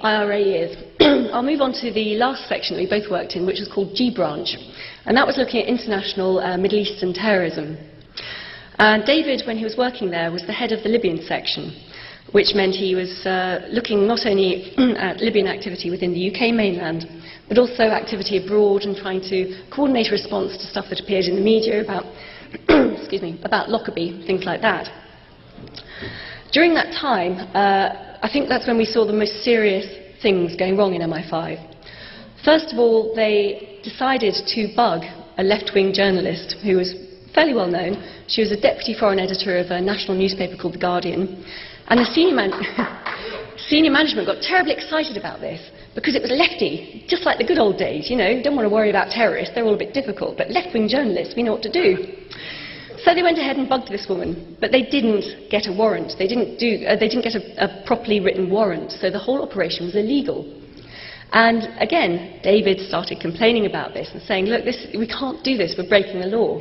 IRA years. I'll move on to the last section that we both worked in, which was called G Branch, and that was looking at international Middle Eastern terrorism. And David, when he was working there, was the head of the Libyan section, which meant he was looking not only at Libyan activity within the UK mainland, but also activity abroad and trying to coordinate a response to stuff that appeared in the media about, excuse me, about Lockerbie, things like that. During that time, I think that's when we saw the most serious things going wrong in MI5. First of all, they decided to bug a left-wing journalist who was fairly well known. She was a deputy foreign editor of a national newspaper called The Guardian. And the senior management got terribly excited about this because it was lefty, just like the good old days. You know, don't want to worry about terrorists, they're all a bit difficult, but left-wing journalists, we know what to do. So they went ahead and bugged this woman, but they didn't get a warrant. They didn't get a properly written warrant, so the whole operation was illegal. And again, David started complaining about this and saying, look, we can't do this, we're breaking the law.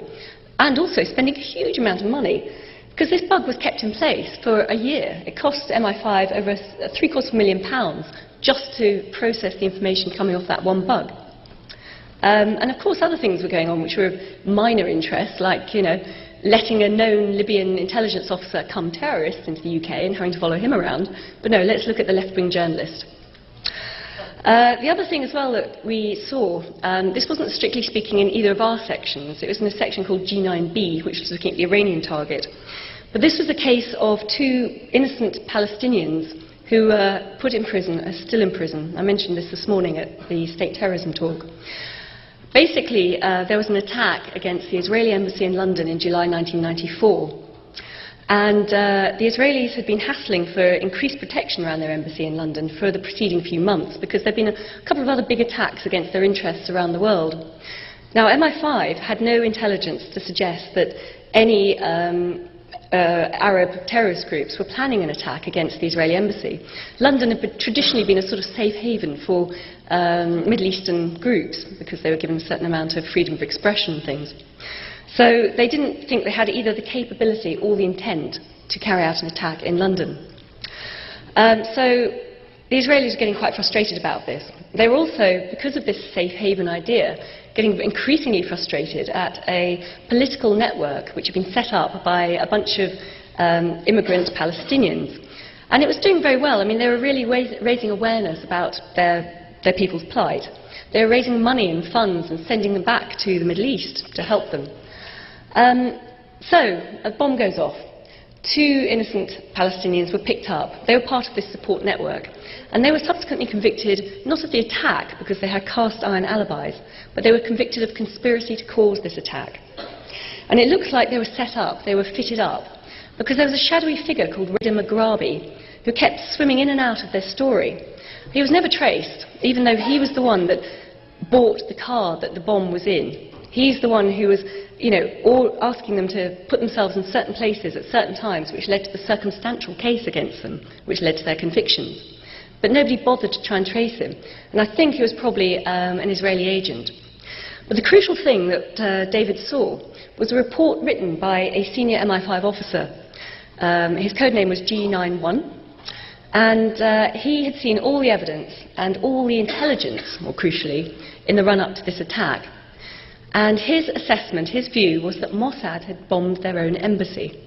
And also spending a huge amount of money, because this bug was kept in place for a year. It cost MI5 over £750,000 just to process the information coming off that one bug. And of course other things were going on which were of minor interest, like, you know, letting a known Libyan intelligence officer come terrorist into the UK and having to follow him around. But no, let's look at the left-wing journalist. The other thing as well that we saw, this wasn't strictly speaking in either of our sections, it was in a section called G9B, which was looking at the Iranian target. But this was a case of two innocent Palestinians who were put in prison, are still in prison. I mentioned this morning at the state terrorism talk. Basically, there was an attack against the Israeli embassy in London in July 1994. And the Israelis had been hassling for increased protection around their embassy in London for the preceding few months, because there had been a couple of other big attacks against their interests around the world. Now, MI5 had no intelligence to suggest that any Arab terrorist groups were planning an attack against the Israeli embassy. London had traditionally been a sort of safe haven for Middle Eastern groups, because they were given a certain amount of freedom of expression and things. So they didn't think they had either the capability or the intent to carry out an attack in London. So the Israelis were getting quite frustrated about this. They were also, because of this safe haven idea, getting increasingly frustrated at a political network which had been set up by a bunch of immigrant Palestinians. And it was doing very well. I mean, they were really raising awareness about their people's plight. They were raising money and funds and sending them back to the Middle East to help them. So a bomb goes off. Two innocent Palestinians were picked up. They were part of this support network. And they were subsequently convicted, not of the attack, because they had cast iron alibis, but they were convicted of conspiracy to cause this attack. And it looks like they were set up, they were fitted up, because there was a shadowy figure called Rida Maghrabi, who kept swimming in and out of their story. He was never traced, even though he was the one that bought the car that the bomb was in. He's the one who was, you know, asking them to put themselves in certain places at certain times, which led to the circumstantial case against them, which led to their convictions. But nobody bothered to try and trace him. And I think he was probably an Israeli agent. But the crucial thing that David saw was a report written by a senior MI5 officer. His code name was G91. And he had seen all the evidence and all the intelligence, more crucially, in the run-up to this attack. And his assessment, his view, was that Mossad had bombed their own embassy.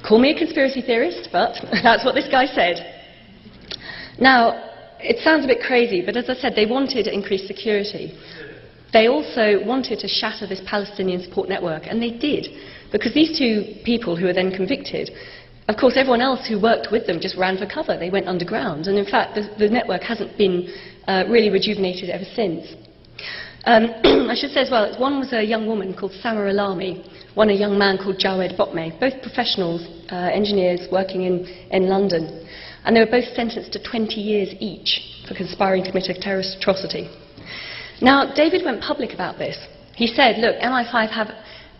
Call me a conspiracy theorist, but that's what this guy said. Now, it sounds a bit crazy, but as I said, they wanted increased security. They also wanted to shatter this Palestinian support network, and they did, because these two people who were then convicted, of course, everyone else who worked with them just ran for cover. They went underground, and in fact, the network hasn't been really rejuvenated ever since. I should say as well, one was a young woman called Samar Alami, one a young man called Jawed Botme, both professionals, engineers working in London. And they were both sentenced to 20 years each for conspiring to commit a terrorist atrocity. Now, David went public about this. He said, look, MI5 have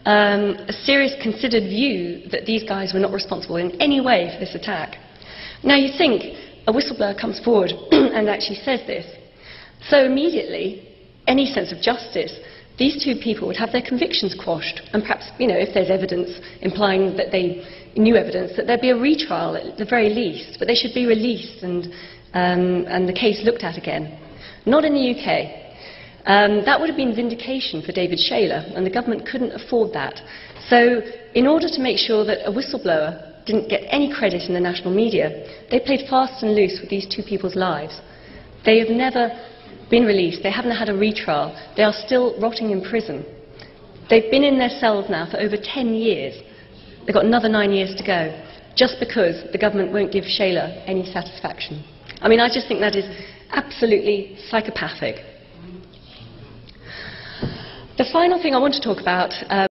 a serious considered view that these guys were not responsible in any way for this attack. Now, you think a whistleblower comes forward and actually says this. So immediately, any sense of justice, these two people would have their convictions quashed, and perhaps, you know, if there's evidence implying that they knew evidence, that there'd be a retrial at the very least, but they should be released and and the case looked at again. Not in the UK. That would have been vindication for David Shayler, and the government couldn't afford that. So, in order to make sure that a whistleblower didn't get any credit in the national media, they played fast and loose with these two people's lives. They have never been released. They haven't had a retrial. They are still rotting in prison. They've been in their cells now for over 10 years. They've got another 9 years to go, just because the government won't give Shayler any satisfaction. I mean, I just think that is absolutely psychopathic. The final thing I want to talk about